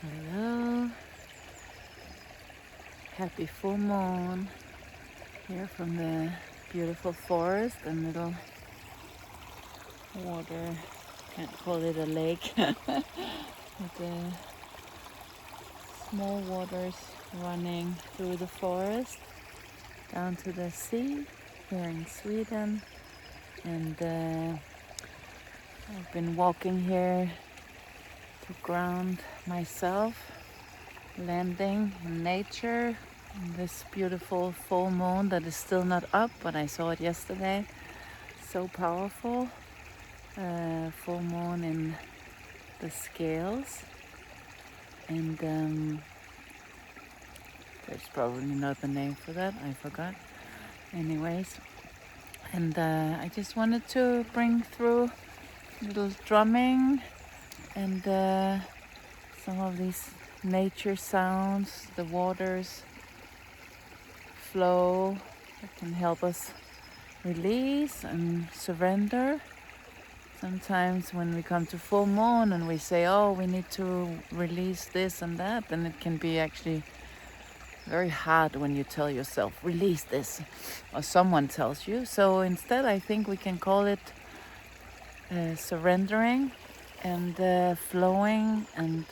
Hello, happy full moon here from the beautiful forest and little water, can't call it a lake, but the small waters running through the forest down to the sea here in Sweden. And I've been walking here to ground myself, landing in nature. This beautiful full moon that is still not up, but I saw it yesterday. So powerful. Full moon in the scales. And there's probably another name for that, I forgot. Anyways, and I just wanted to bring through little drumming and some of these nature sounds, the waters flow that can help us release and surrender. Sometimes when we come to full moon and we say, oh, we need to release this and that, then it can be actually very hard when you tell yourself, release this, or someone tells you. So instead, I think we can call it surrendering and flowing and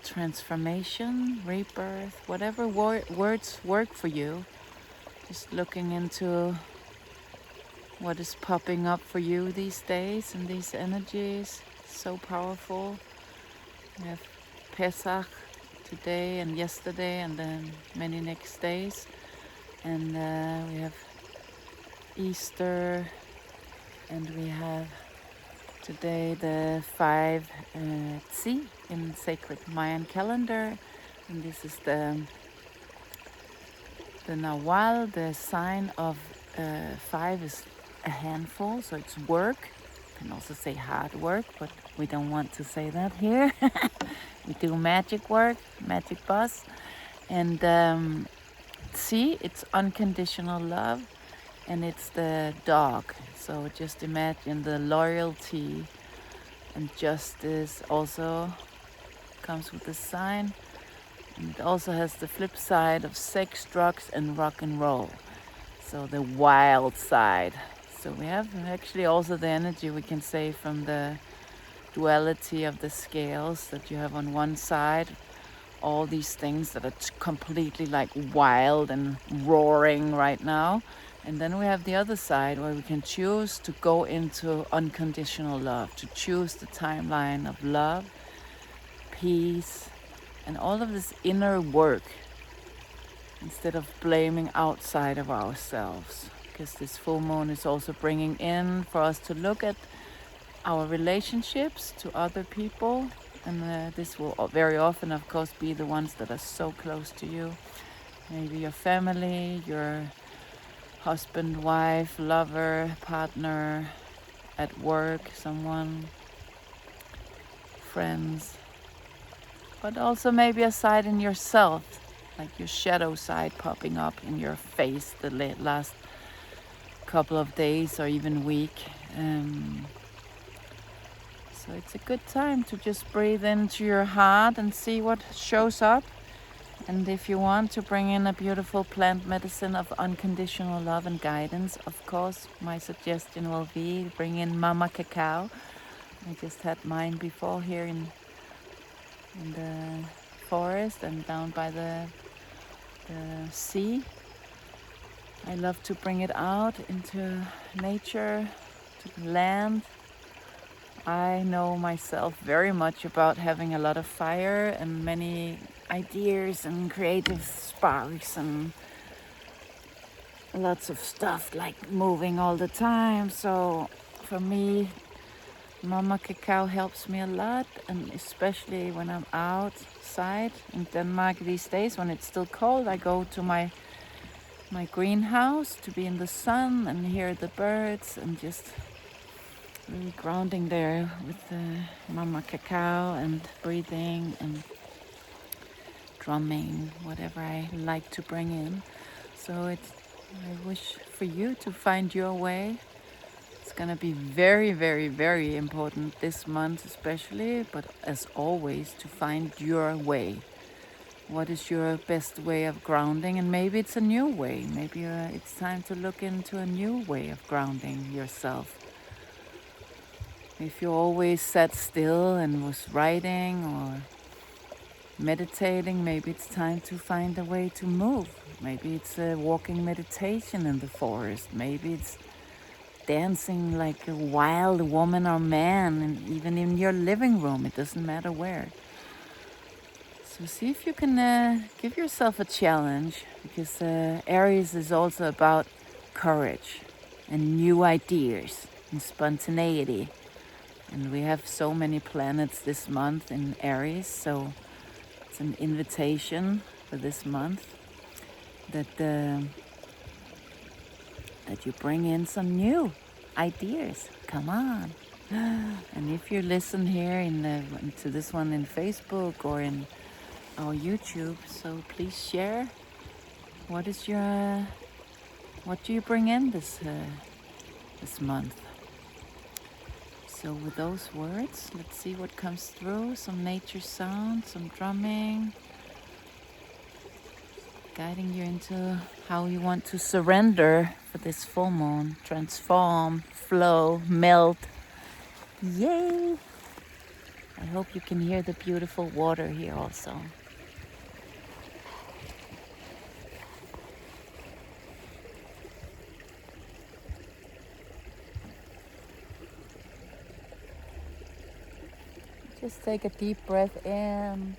transformation, rebirth, whatever words work for you. Just looking into what is popping up for you these days and these energies. So powerful. We have Pesach today and yesterday and then many next days. And we have Easter, and we have today the 5 Tzi in sacred Mayan calendar, and this is the Nawal. The sign of 5 is a handful, so it's work. You can also say hard work, but we don't want to say that here. We do magic work, magic boss. And Tzi, it's unconditional love, and it's the dog. So just imagine the loyalty and justice also comes with the sign. And it also has the flip side of sex, drugs, and rock and roll. So the wild side. So we have actually also the energy, we can say, from the duality of the scales, that you have on one side all these things that are completely like wild and roaring right now. And then we have the other side where we can choose to go into unconditional love, to choose the timeline of love, peace, and all of this inner work instead of blaming outside of ourselves. Because this full moon is also bringing in for us to look at our relationships to other people. And this will very often, of course, be the ones that are so close to you. Maybe your family, your husband, wife, lover, partner, at work, someone, friends. But also maybe a side in yourself, like your shadow side popping up in your face the last couple of days or even week. So it's a good time to just breathe into your heart and see what shows up. And if you want to bring in a beautiful plant medicine of unconditional love and guidance, of course, my suggestion will be bring in Mama Cacao. I just had mine before here in the forest and down by the sea. I love to bring it out into nature, to land. I know myself very much about having a lot of fire and many ideas and creative sparks and lots of stuff like moving all the time. So for me, Mama Cacao helps me a lot, and especially when I'm outside in Denmark these days when it's still cold, I go to my greenhouse to be in the sun and hear the birds and just really grounding there with the Mama Cacao and breathing and drumming, whatever I like to bring in. So I wish for you to find your way. It's It's gonna be very, very, very important this month especially, but as always, to find your way. What is your best way of grounding? And maybe it's a new way. Maybe it's time to look into a new way of grounding yourself. If you always sat still and was writing or meditating, maybe it's time to find a way to move. Maybe it's a walking meditation in the forest. Maybe it's dancing like a wild woman or man, and even in your living room, it doesn't matter where. So see if you can give yourself a challenge, because Aries is also about courage and new ideas and spontaneity. And we have so many planets this month in Aries, so it's an invitation for this month that you bring in some new ideas. Come on. And if you listen here to this one in Facebook or in our YouTube, so please share. What do you bring in this month? So with those words, let's see what comes through. Some nature sound, some drumming, guiding you into how you want to surrender for this full moon. Transform, flow, melt. Yay! I hope you can hear the beautiful water here also. Just take a deep breath in.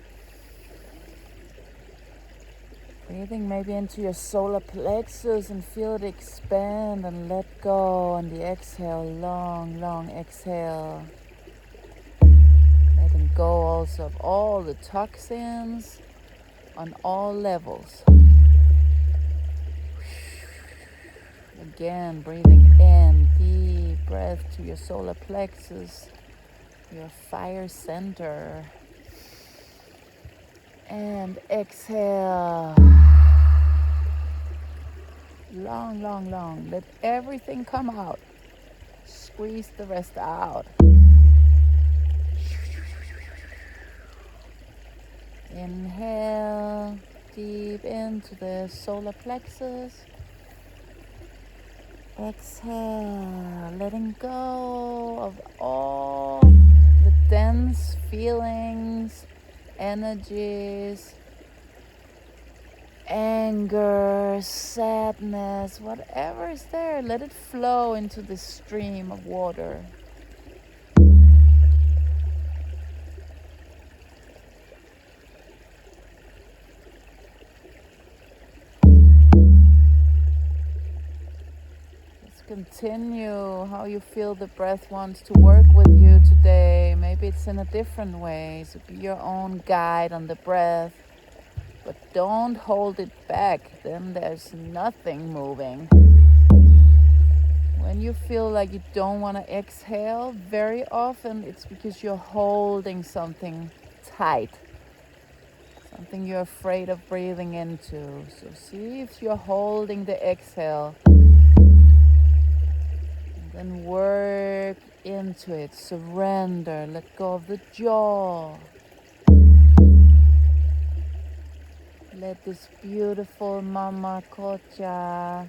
Breathing maybe into your solar plexus and feel it expand and let go on the exhale. Long, long exhale. Letting go also of all the toxins on all levels. Again, breathing in, deep breath to your solar plexus, your fire center, and exhale. Long, long, long. Let everything come out. Squeeze the rest out. Inhale deep into the solar plexus. Exhale, letting go of all the dense feelings, energies, anger, sadness, whatever is there, let it flow into the stream of water. Continue how you feel the breath wants to work with you today. Maybe it's in a different way, so be your own guide on the breath, but don't hold it back, then there's nothing moving. When you feel like you don't want to exhale, very often it's because you're holding something tight, something you're afraid of breathing into. So see if you're holding the exhale. Then work into it, surrender, let go of the jaw. Let this beautiful Mama Kocha,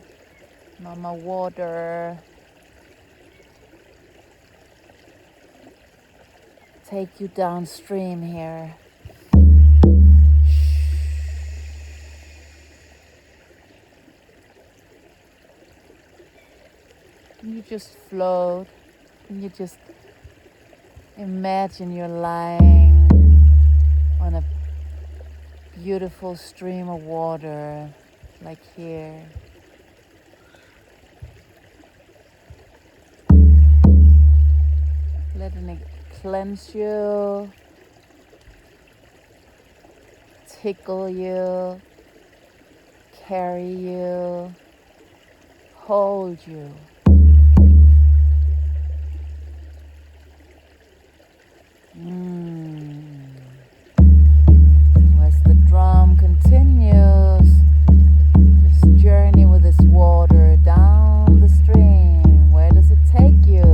Mama Water, take you downstream here. You just float, and you just imagine you're lying on a beautiful stream of water, like here. Letting it cleanse you, tickle you, carry you, hold you. So as the drum continues this journey with this water down the stream, where does it take you?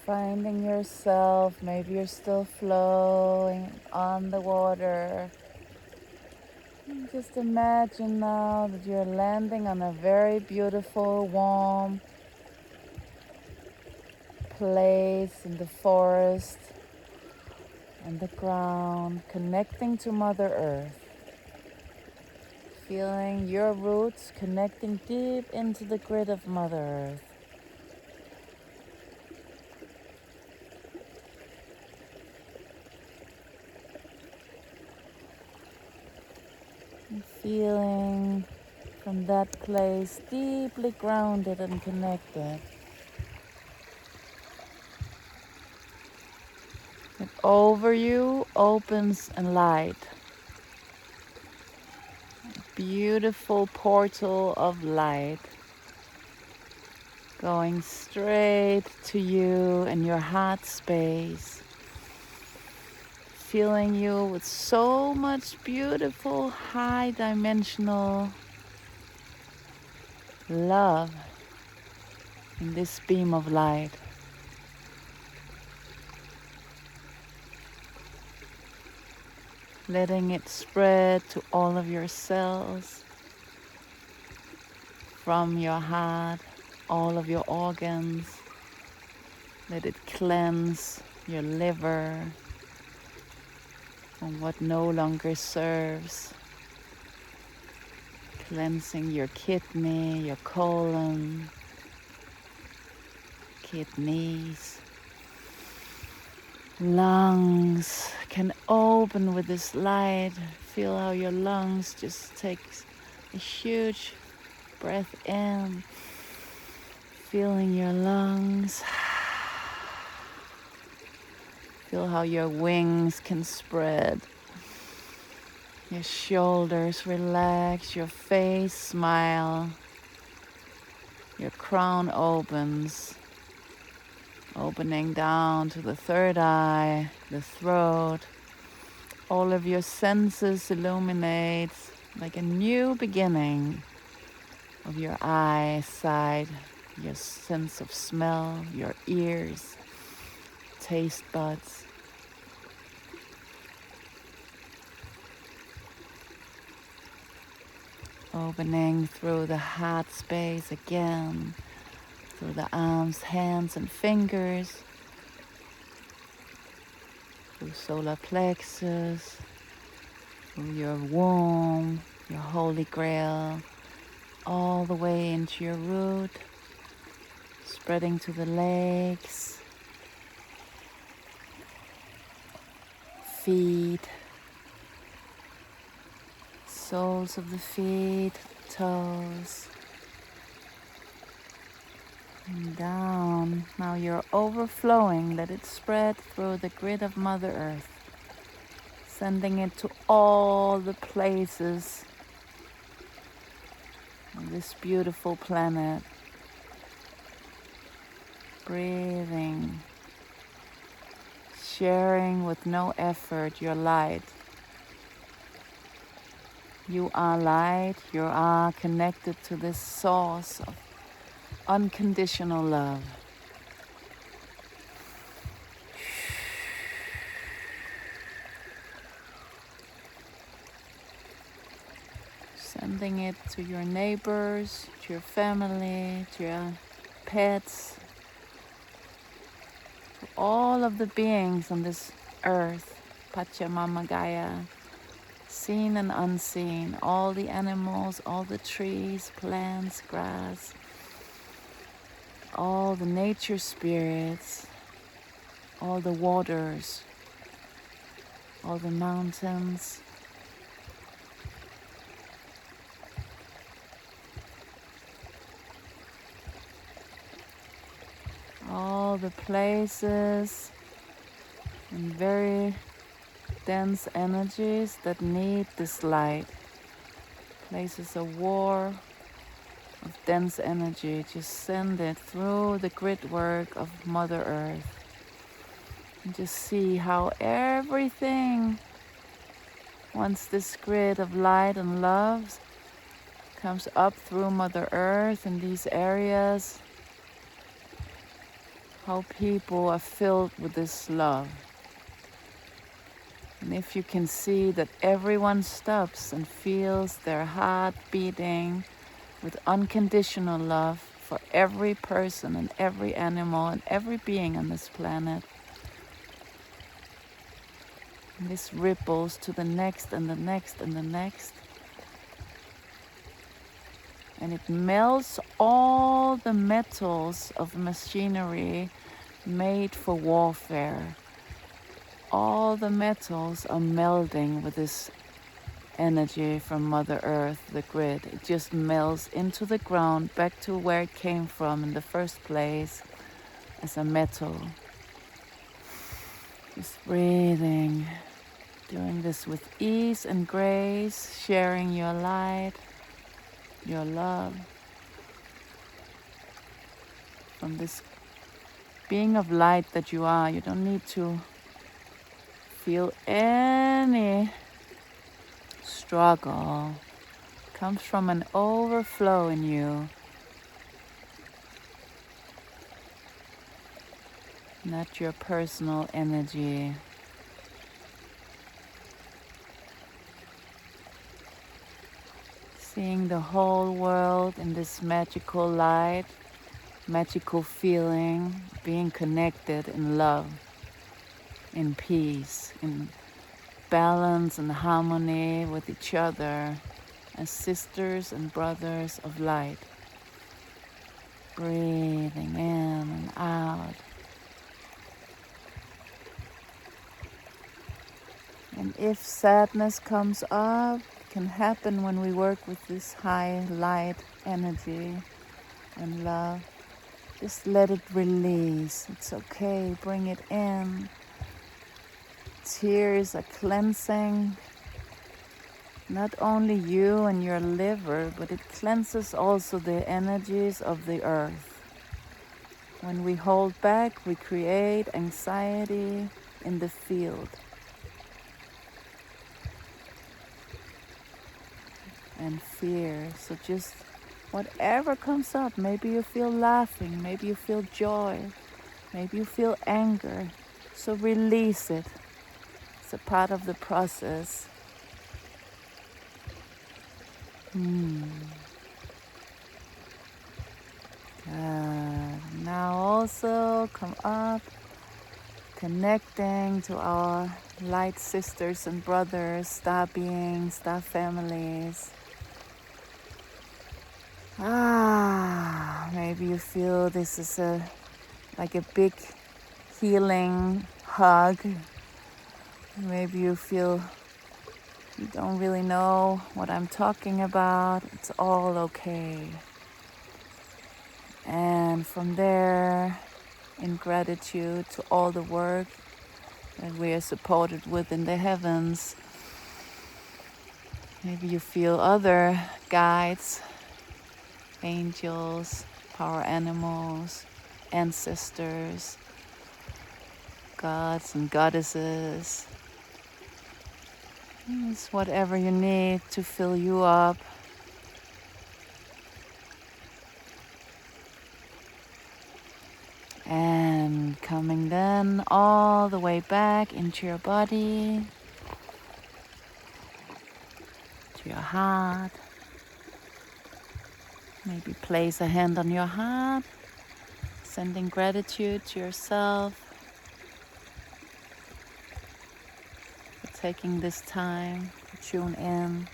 finding yourself. Maybe you're still flowing on the water. And just imagine now that you're landing on a very beautiful, warm place in the forest and the ground, connecting to Mother Earth. Feeling your roots connecting deep into the grid of Mother Earth. And feeling from that place deeply grounded and connected. And over you opens a light. A beautiful portal of light. Going straight to you and your heart space. Filling you with so much beautiful, high-dimensional love in this beam of light. Letting it spread to all of your cells, from your heart, all of your organs. Let it cleanse your liver from what no longer serves. Cleansing your kidney, your colon, kidneys. Lungs can open with this light. Feel how your lungs just take a huge breath in. Feeling your lungs. Feel how your wings can spread. Your shoulders relax, your face smile. Your crown opens. Opening down to the third eye, the throat. All of your senses illuminate like a new beginning of your eyesight, your sense of smell, your ears, taste buds. Opening through the heart space again. Through the arms, hands, and fingers, through solar plexus, through your womb, your holy grail, all the way into your root, spreading to the legs, feet, soles of the feet, toes, and down. Now you're overflowing. Let it spread through the grid of Mother Earth, sending it to all the places on this beautiful planet. Breathing, sharing with no effort your light. You are light. You are connected to this source of unconditional love. Sending it to your neighbors, to your family, to your pets, to all of the beings on this earth, Pachamama Gaia, seen and unseen, all the animals, all the trees, plants, grass, all the nature spirits, all the waters, all the mountains, all the places and very dense energies that need this light. Places of war, of dense energy, just send it through the grid work of Mother Earth. And just see how everything, once this grid of light and love comes up through Mother Earth in these areas, how people are filled with this love. And if you can see that everyone stops and feels their heart beating with unconditional love for every person and every animal and every being on this planet. And this ripples to the next and the next and the next. And it melts all the metals of machinery made for warfare. All the metals are melding with this energy from Mother Earth, the grid. It just melts into the ground, back to where it came from in the first place, as a metal. Just breathing, doing this with ease and grace, sharing your light, your love, from this being of light that you are. You don't need to feel any struggle. It comes from an overflow in you. Not your personal energy. Seeing the whole world in this magical light, magical feeling, being connected in love, in peace, in balance and harmony with each other as sisters and brothers of light. Breathing in and out. And if sadness comes up, it can happen when we work with this high light energy and love. Just let it release. It's okay. Bring it in. Tears are cleansing not only you and your liver, but it cleanses also the energies of the earth. When we hold back, we create anxiety in the field. And fear. So just whatever comes up, maybe you feel laughing, maybe you feel joy, maybe you feel anger. So release it. It's a part of the process. Now also come up, connecting to our light sisters and brothers, star beings, star families. Maybe you feel this is like a big healing hug. Maybe you feel you don't really know what I'm talking about. It's all okay. And from there, in gratitude to all the work that we are supported with in the heavens, maybe you feel other guides, angels, power animals, ancestors, gods and goddesses. It's whatever you need to fill you up. And coming then all the way back into your body, to your heart. Maybe place a hand on your heart, sending gratitude to yourself for taking this time to tune in.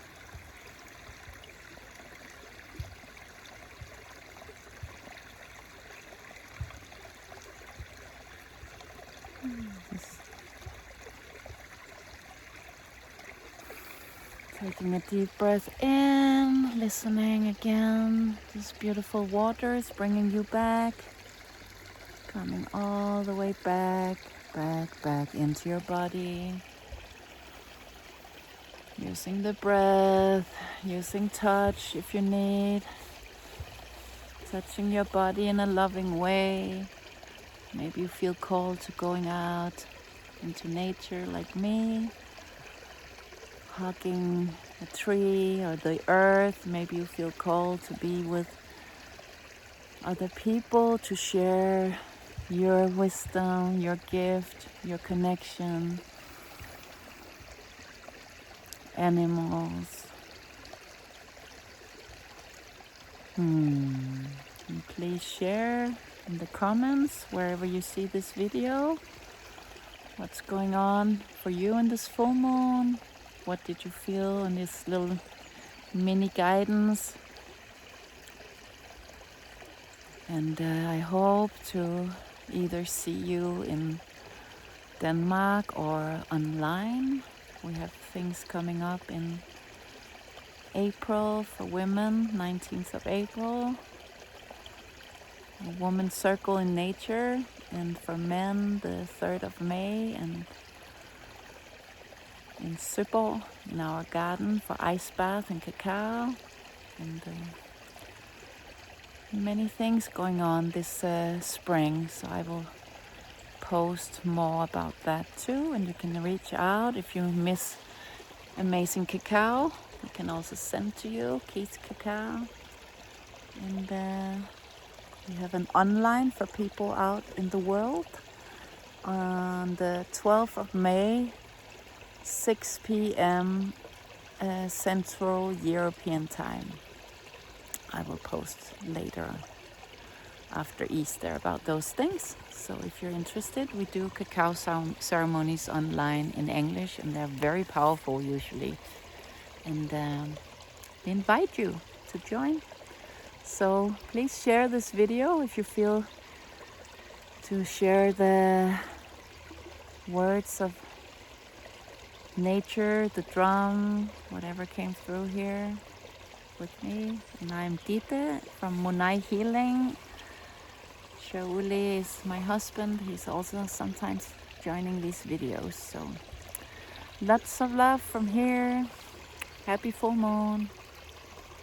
Taking a deep breath in, listening again. This beautiful water is bringing you back, coming all the way back into your body. Using the breath, using touch if you need. Touching your body in a loving way. Maybe you feel called to going out into nature like me. Hugging a tree or the earth. Maybe you feel called to be with other people, to share your wisdom, your gift, your connection, animals. Can you please share in the comments wherever you see this video what's going on for you in this full moon? What did you feel in this little mini guidance? And I hope to either see you in Denmark or online. We have things coming up in April for women, 19th of April. A woman's circle in nature, and for men the 3rd of May, and in Søborg in our garden for ice bath and cacao, and many things going on this spring. So I will post more about that too, and you can reach out if you miss amazing cacao. We can also send to you Keith's cacao, and we have an online for people out in the world on the 12th of May, 6 p.m. Central European time. I will post later after Easter about those things. So if you're interested, we do cacao ceremonies online in English, and they're very powerful usually. And we invite you to join. So please share this video if you feel to share the words of nature, the drum, whatever came through here with me. And I'm Dite from Munai Healing. Shauli is my husband. He's also sometimes joining these videos. So lots of love from here. Happy full moon.